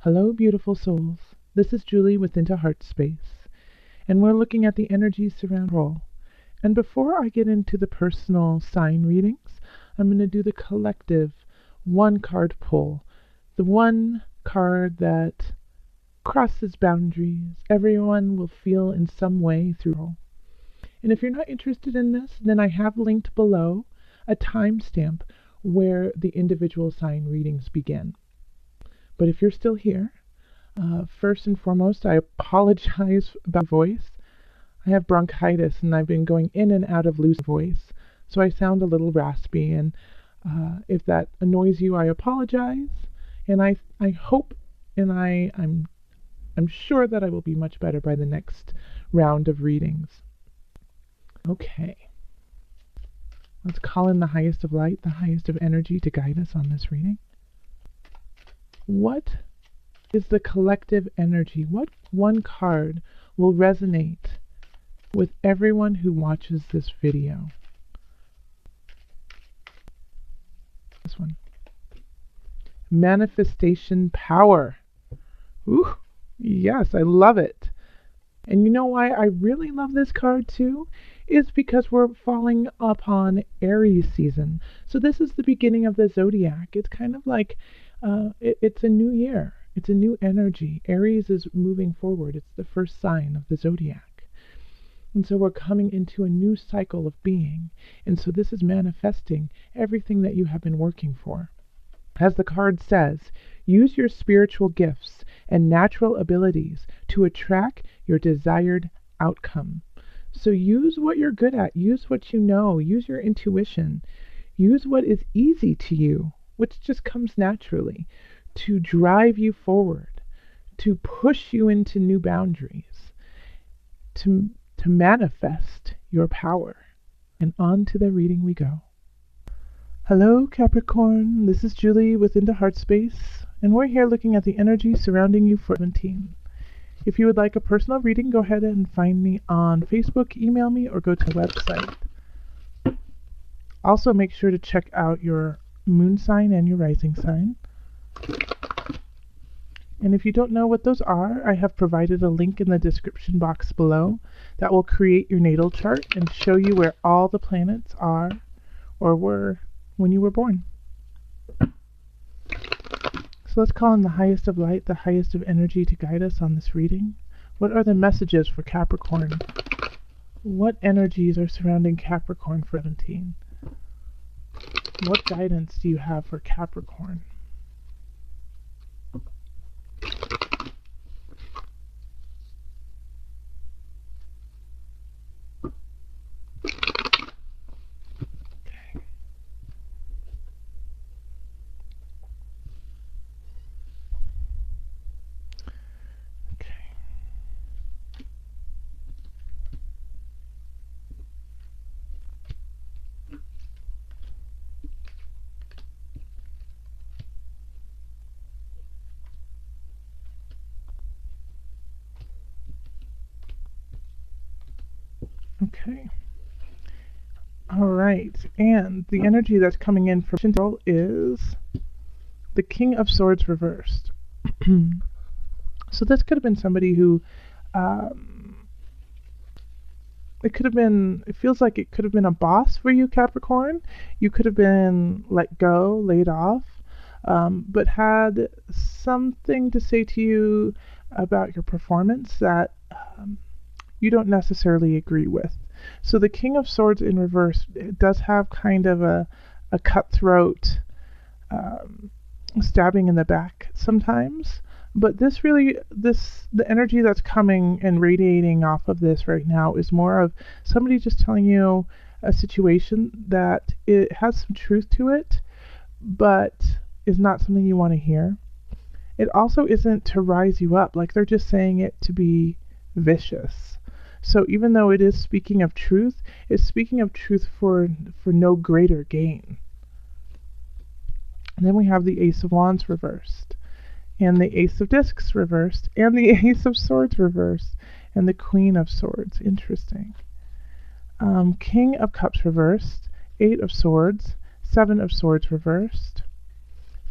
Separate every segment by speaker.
Speaker 1: Hello, beautiful souls. This is Julie with Into Heart Space, and we're looking at the energy surround role. And before I get into the personal sign readings, I'm going to do the collective one card pull, the one card that crosses boundaries. Everyone will feel in some way through. And if you're not interested in this, then I have linked below a timestamp where the individual sign readings begin. But if you're still here, first and foremost, I apologize about voice. I have bronchitis and I've been going in and out of loose voice, so I sound a little raspy. And if that annoys you, I apologize. And I hope and I'm sure that I will be much better by the next round of readings. Okay. Let's call in the highest of light, the highest of energy to guide us on this reading. What is the collective energy? What one card will resonate with everyone who watches this video? This one. Manifestation power. Ooh, yes, I love it. And you know why I really love this card too? Is because we're falling upon Aries season. So this is the beginning of the zodiac. It's kind of like it's a new year. It's a new energy. Aries is moving forward. It's the first sign of the zodiac. And so we're coming into a new cycle of being. And so this is manifesting everything that you have been working for. As the card says, use your spiritual gifts and natural abilities to attract your desired outcome. So use what you're good at. Use what you know. Use your intuition. Use what is easy to you, which just comes naturally, to drive you forward, to push you into new boundaries, to manifest your power. And on to the reading we go. Hello, Capricorn. This is Julie with Into Heart Space, and we're here looking at the energy surrounding you for 17. If you would like a personal reading, go ahead and find me on Facebook, email me, or go to the website. Also, make sure to check out your moon sign and your rising sign. And if you don't know what those are, I have provided a link in the description box below that will create your natal chart and show you where all the planets are or were when you were born. So let's call in the highest of light, the highest of energy to guide us on this reading. What are the messages for Capricorn? What energies are surrounding Capricorn for 17? What guidance do you have for Capricorn? Okay. All right. And the energy that's coming in from Shinto is the King of Swords reversed. So this could have been somebody who, it feels like it could have been a boss for you, Capricorn. You could have been let go, laid off, but had something to say to you about your performance that you don't necessarily agree with. So the King of Swords in reverse, it does have kind of a cutthroat stabbing in the back sometimes. But the energy that's coming and radiating off of this right now is more of somebody just telling you a situation that it has some truth to it, but is not something you want to hear. It also isn't to rise you up, like they're just saying it to be vicious. So even though it is speaking of truth, it's speaking of truth for no greater gain. And then we have the Ace of Wands reversed, and the Ace of Discs reversed, and the Ace of Swords reversed, and the Queen of Swords. Interesting. King of Cups reversed, 8 of Swords, 7 of Swords reversed,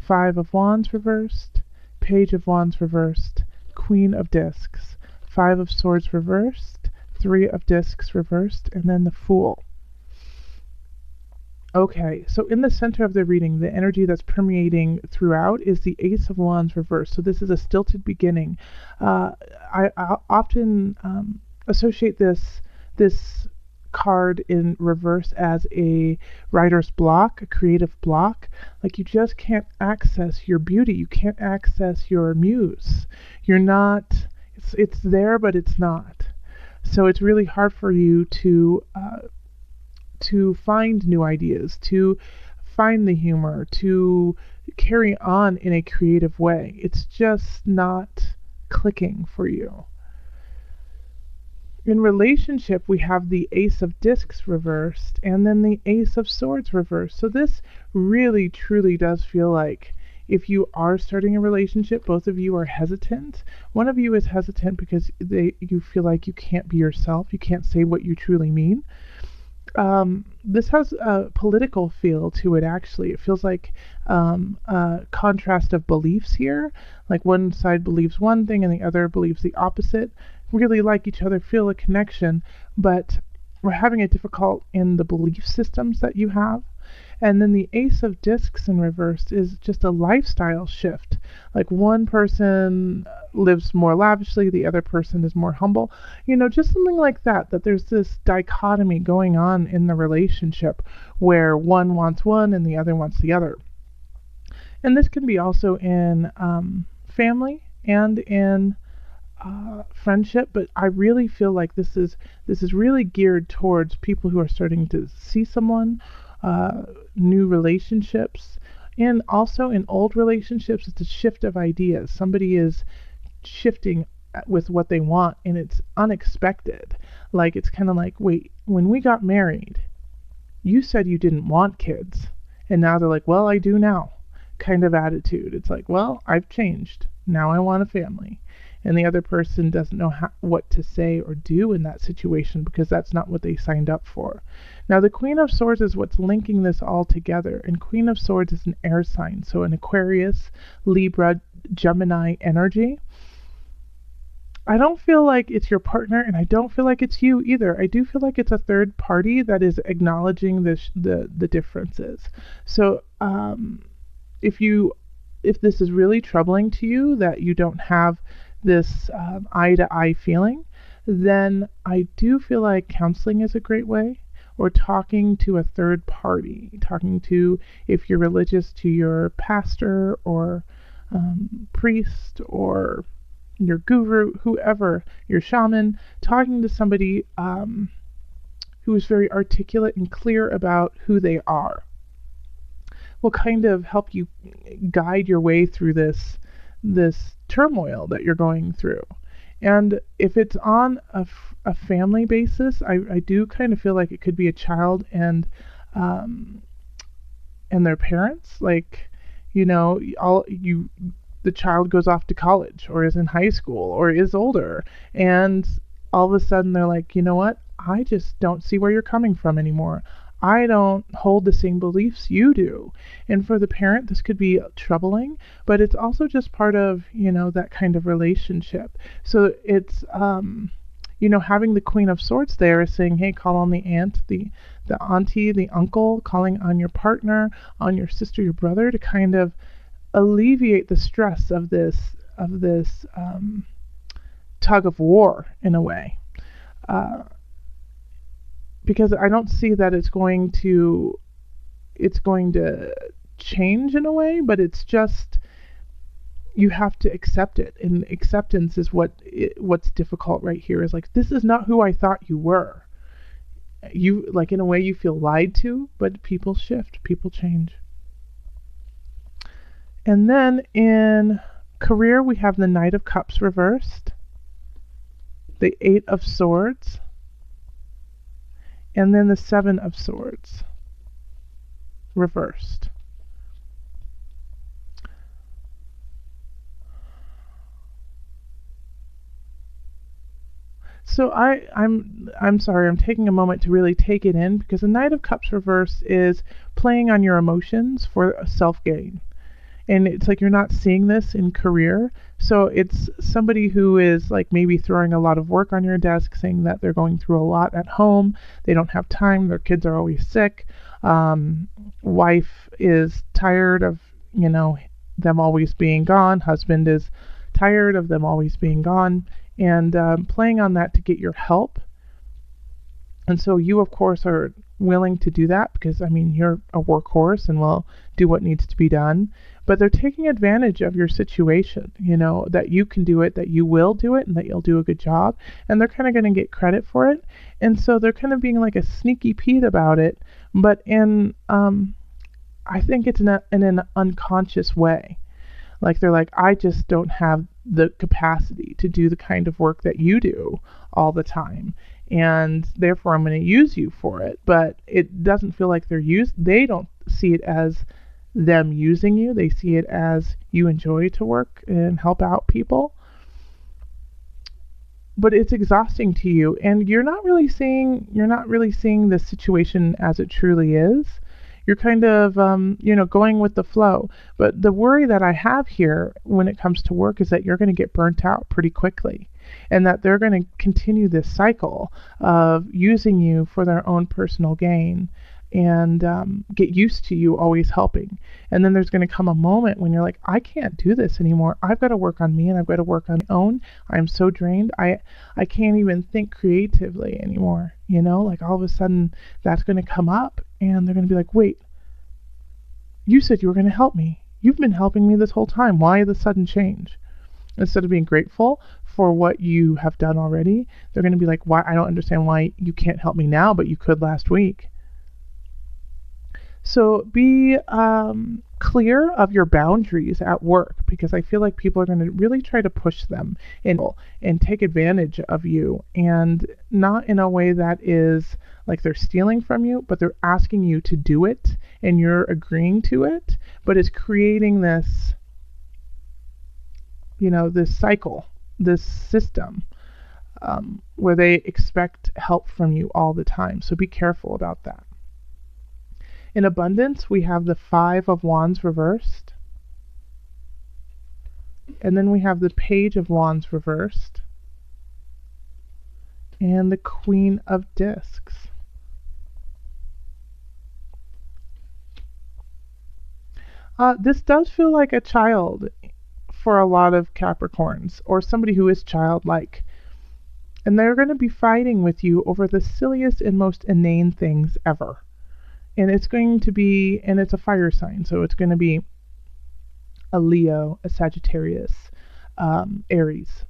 Speaker 1: 5 of Wands reversed, Page of Wands reversed, Queen of Discs, Five of Swords reversed, Three of Discs reversed, and then the Fool. Okay, so in the center of the reading, the energy that's permeating throughout is the Ace of Wands reversed. So this is a stilted beginning. I often associate this card in reverse as a writer's block, a creative block. Like you just can't access your beauty. You can't access your muse. You're not. It's there, but it's not. So it's really hard for you to find new ideas, to find the humor, to carry on in a creative way. It's just not clicking for you. In relationship, we have the Ace of Discs reversed and then the Ace of Swords reversed. So this really, truly does feel like if you are starting a relationship, both of you are hesitant. One of you is hesitant because you feel like you can't be yourself. You can't say what you truly mean. This has a political feel to it, actually. It feels like a contrast of beliefs here. Like one side believes one thing and the other believes the opposite. Really like each other, feel a connection, but we're having it difficult in the belief systems that you have. And then the Ace of Discs in reverse is just a lifestyle shift. Like one person lives more lavishly, the other person is more humble. You know, just something like that, that there's this dichotomy going on in the relationship where one wants one and the other wants the other. And this can be also in family and in friendship, but I really feel like this is really geared towards people who are starting to see someone, new relationships, and also in old relationships. It's a shift of ideas. Somebody is shifting with what they want, and it's unexpected. Like it's kind of like, wait, when we got married, you said you didn't want kids, and now they're like, well, I do now, kind of attitude. It's like, well, I've changed. Now I want a family. And the other person doesn't know what to say or do in that situation because that's not what they signed up for. Now, the Queen of Swords is what's linking this all together, and Queen of Swords is an air sign, so an Aquarius, Libra, Gemini energy. I don't feel like it's your partner, and I don't feel like it's you either. I do feel like it's a third party that is acknowledging the differences. So, if this is really troubling to you, that you don't have this eye-to-eye feeling, then I do feel like counseling is a great way, or talking to a third party, talking to, if you're religious, to your pastor or priest or your guru, whoever, your shaman, talking to somebody who is very articulate and clear about who they are will kind of help you guide your way through this turmoil that you're going through. And if it's on a family basis, I do kind of feel like it could be a child and their parents. Like, you know, the child goes off to college or is in high school or is older, and all of a sudden they're like, you know what? I just don't see where you're coming from anymore. I don't hold the same beliefs you do. And for the parent, this could be troubling, but it's also just part of, you know, that kind of relationship. So it's, you know, having the Queen of Swords there is saying, hey, call on the aunt, the auntie, the uncle, calling on your partner, on your sister, your brother, to kind of alleviate the stress of this tug of war in a way. Because I don't see that it's going to change in a way, but it's just, you have to accept it, and acceptance is what's difficult right here. Is like, this is not who I thought you were. You, like, in a way you feel lied to, but people shift, people change. And then in career, we have the Knight of Cups reversed, the Eight of Swords, and then the Seven of Swords reversed. So I'm sorry, I'm taking a moment to really take it in, because the Knight of Cups reverse is playing on your emotions for self-gain. And it's like you're not seeing this in career. So it's somebody who is like maybe throwing a lot of work on your desk, saying that they're going through a lot at home. They don't have time. Their kids are always sick. Wife is tired of, them always being gone. Husband is tired of them always being gone. And playing on that to get your help. And so you, of course, are willing to do that because, you're a workhorse and will do what needs to be done. But they're taking advantage of your situation, that you can do it, that you will do it, and that you'll do a good job. And they're kind of going to get credit for it. And so they're kind of being like a sneaky Pete about it, but I think it's in an unconscious way. Like they're like, I just don't have the capacity to do the kind of work that you do all the time. And therefore I'm going to use you for it. But it doesn't feel like they don't see it as them using you. They see it as you enjoy to work and help out people. But it's exhausting to you, and you're not really seeing the situation as it truly is. You're kind of going with the flow. But the worry that I have here when it comes to work is that you're going to get burnt out pretty quickly, and that they're going to continue this cycle of using you for their own personal gain and get used to you always helping. And then there's going to come a moment when you're like, I can't do this anymore. I've got to work on me, and I've got to work on my own. I'm so drained. I can't even think creatively anymore. Like all of a sudden that's going to come up, and they're going to be like, wait, you said you were going to help me. You've been helping me this whole time. Why the sudden change? Instead of being grateful for what you have done already, they're going to be like, why? I don't understand why you can't help me now, but you could last week. So be clear of your boundaries at work, because I feel like people are going to really try to push them and take advantage of you, and not in a way that is like they're stealing from you, but they're asking you to do it and you're agreeing to it, but it's creating this, this cycle, this system where they expect help from you all the time. So be careful about that. In abundance, we have the 5 of Wands reversed. And then we have the Page of Wands reversed. And the Queen of Discs. This does feel like a child for a lot of Capricorns, or somebody who is childlike. And they're going to be fighting with you over the silliest and most inane things ever. And it's a fire sign, so it's going to be a Leo, a Sagittarius, Aries.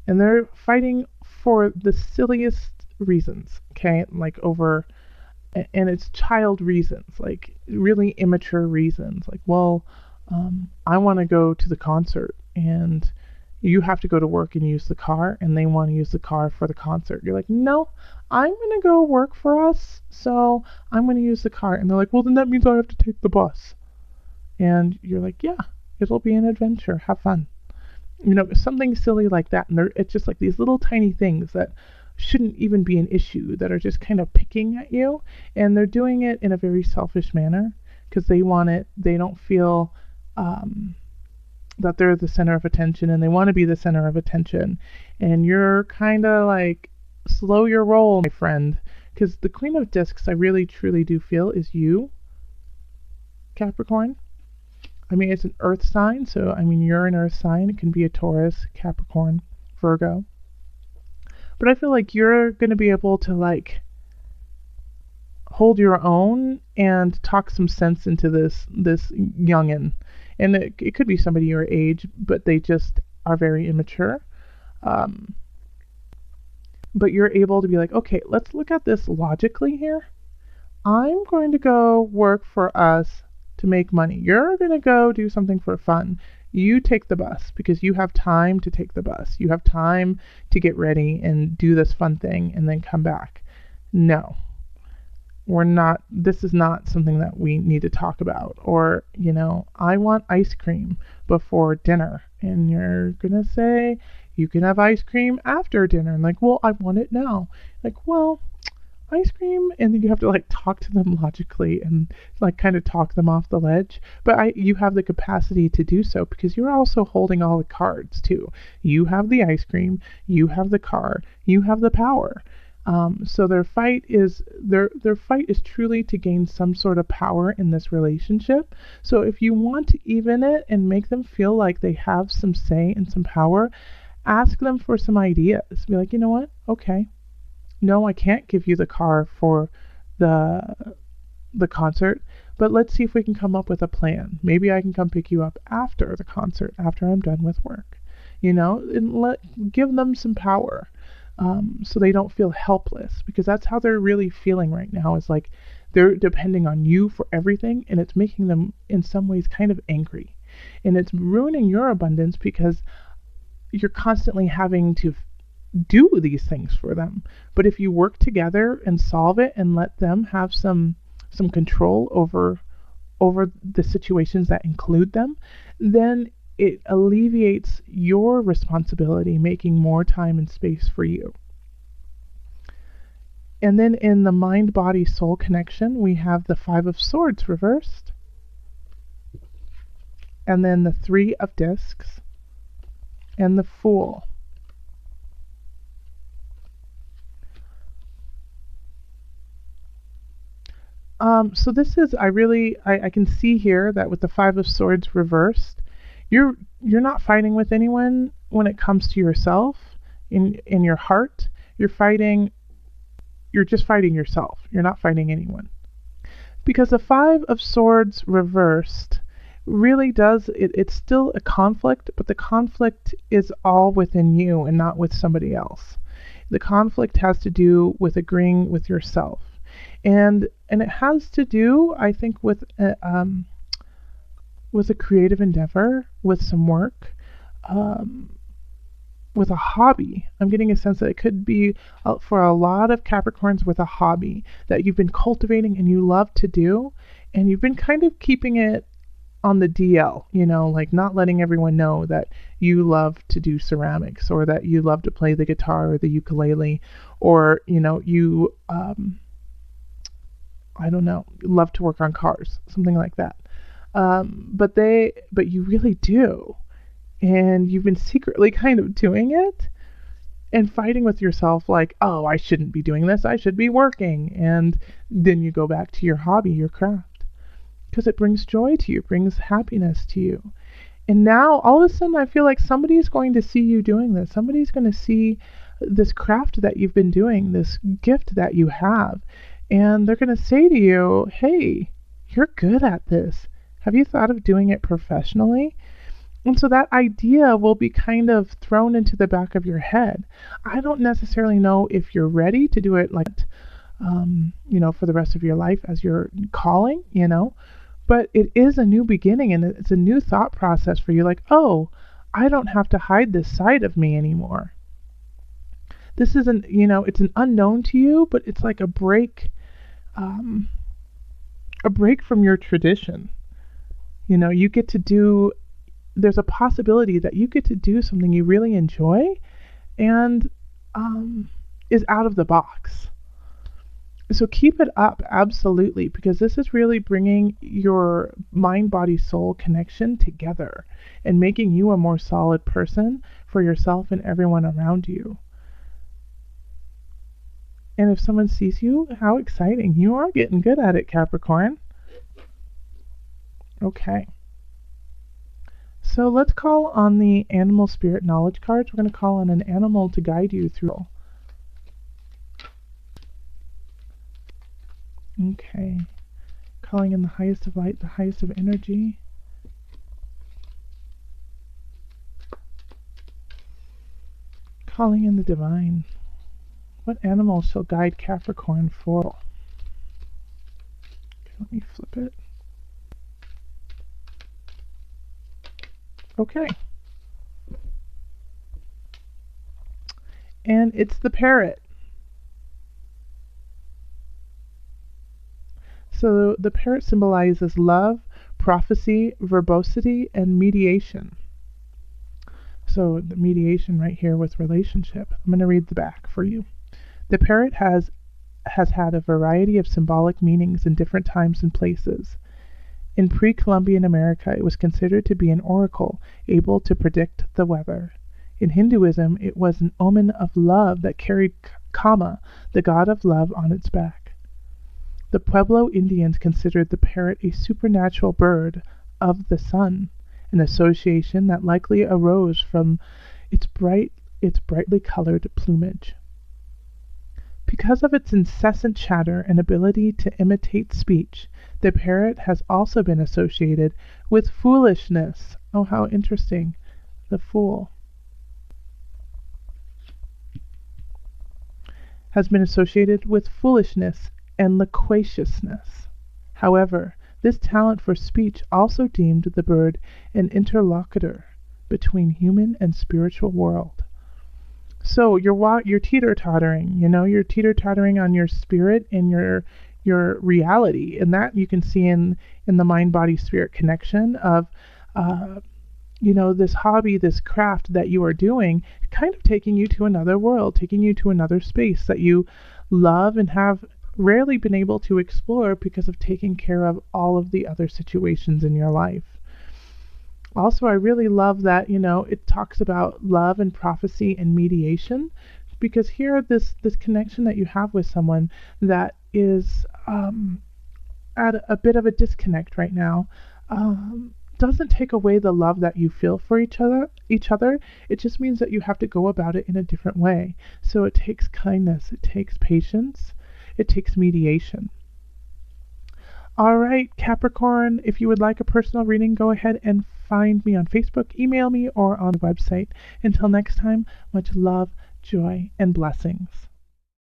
Speaker 1: And they're fighting for the silliest reasons, okay? And it's child reasons, like really immature reasons. Like, well, I want to go to the concert, and you have to go to work and use the car, and they want to use the car for the concert. You're like, no, I'm going to go work for us, so I'm going to use the car. And they're like, well, then that means I have to take the bus. And you're like, yeah, it'll be an adventure. Have fun. Something silly like that. And it's just like these little tiny things that shouldn't even be an issue, that are just kind of picking at you. And they're doing it in a very selfish manner because they want it. They don't feel that they're the center of attention, and they want to be the center of attention. And you're kind of like, slow your roll, my friend, because the Queen of Discs, I really truly do feel, is you, Capricorn. It's an earth sign, so you're an earth sign. It can be a Taurus, Capricorn, Virgo. But I feel like you're going to be able to hold your own and talk some sense into this youngin'. And it could be somebody your age, but they just are very immature. But you're able to be like, okay, let's look at this logically here. I'm going to go work for us to make money. You're going to go do something for fun. You take the bus because you have time to take the bus. You have time to get ready and do this fun thing and then come back. No. This is not something that we need to talk about. Or, I want ice cream before dinner. And you're going to say, you can have ice cream after dinner. And well, I want it now. Well, ice cream, and then you have to like talk to them logically and like kind of talk them off the ledge. But you have the capacity to do so because you're also holding all the cards too. You have the ice cream, you have the car, you have the power. So their fight is truly to gain some sort of power in this relationship. So if you want to even it and make them feel like they have some say and some power, ask them for some ideas. Be like, you know what? Okay, no, I can't give you the car for the concert, but let's see if we can come up with a plan. Maybe I can come pick you up after the concert, after I'm done with work. And give them some power, so they don't feel helpless, because that's how they're really feeling right now. Is like they're depending on you for everything, and it's making them in some ways kind of angry, and it's ruining your abundance because you're constantly having to do these things for them. But if you work together and solve it and let them have some control over the situations that include them, then it alleviates your responsibility, making more time and space for you. And then in the mind body soul connection, we have the 5 of Swords reversed, and then the 3 of Discs and the Fool. So this is, I can see here that with the 5 of Swords reversed, you're not fighting with anyone when it comes to yourself. In your heart, you're just fighting yourself. You're not fighting anyone. Because the 5 of Swords reversed really it's still a conflict, but the conflict is all within you and not with somebody else. The conflict has to do with agreeing with yourself. And it has to do, I think, with a creative endeavor, with some work, with a hobby. I'm getting a sense that it could be for a lot of Capricorns with a hobby that you've been cultivating and you love to do, and you've been kind of keeping it on the DL, like not letting everyone know that you love to do ceramics, or that you love to play the guitar or the ukulele, or you I don't know, love to work on cars, something like that. But you really do. And you've been secretly kind of doing it and fighting with yourself like, oh, I shouldn't be doing this. I should be working. And then you go back to your hobby, your craft, because it brings joy to you, brings happiness to you. And now all of a sudden I feel like somebody's going to see you doing this. Somebody's going to see this craft that you've been doing, this gift that you have. And they're going to say to you, hey, you're good at this. Have you thought of doing it professionally? And so that idea will be kind of thrown into the back of your head. I don't necessarily know if you're ready to do it like, for the rest of your life as your calling, but it is a new beginning, and it's a new thought process for you. Like, oh, I don't have to hide this side of me anymore. This isn't, it's an unknown to you, but it's like a break from your tradition. You get to do, there's a possibility that you get to do something you really enjoy and is out of the box. So keep it up, absolutely, because this is really bringing your mind, body, soul connection together and making you a more solid person for yourself and everyone around you. And if someone sees you, how exciting. You are getting good at it, Capricorn. Okay. So let's call on the animal spirit knowledge cards. We're going to call on an animal to guide you through. Okay. Calling in the highest of light, the highest of energy. Calling in the divine. What animal shall guide Capricorn for? Okay, let me flip it. Okay. And it's the parrot. So the parrot symbolizes love, prophecy, verbosity, and mediation. So the mediation right here with relationship. I'm going to read the back for you. The parrot has has had a variety of symbolic meanings in different times and places. In pre-Columbian America, it was considered to be an oracle able to predict the weather. In Hinduism, it was an omen of love that carried Kama, the god of love, on its back. The Pueblo Indians considered the parrot a supernatural bird of the sun, an association that likely arose from its brightly colored plumage. Because of its incessant chatter and ability to imitate speech, the parrot has also been associated with foolishness. Oh, how interesting. The fool has been associated with foolishness and loquaciousness. However, this talent for speech also deemed the bird an interlocutor between human and spiritual world. So you're teeter-tottering, you're teeter-tottering on your spirit and your reality, and that you can see in the mind-body-spirit connection of this hobby, this craft that you are doing, kind of taking you to another world, taking you to another space that you love and have rarely been able to explore because of taking care of all of the other situations in your life. Also, I really love that, it talks about love and prophecy and mediation, because here, this connection that you have with someone that is at a bit of a disconnect right now, doesn't take away the love that you feel for each other. It just means that you have to go about it in a different way. So it takes kindness, it takes patience, it takes mediation. All right, Capricorn, if you would like a personal reading, go ahead and find me on Facebook, email me, or on the website. Until next time, much love, joy, and blessings.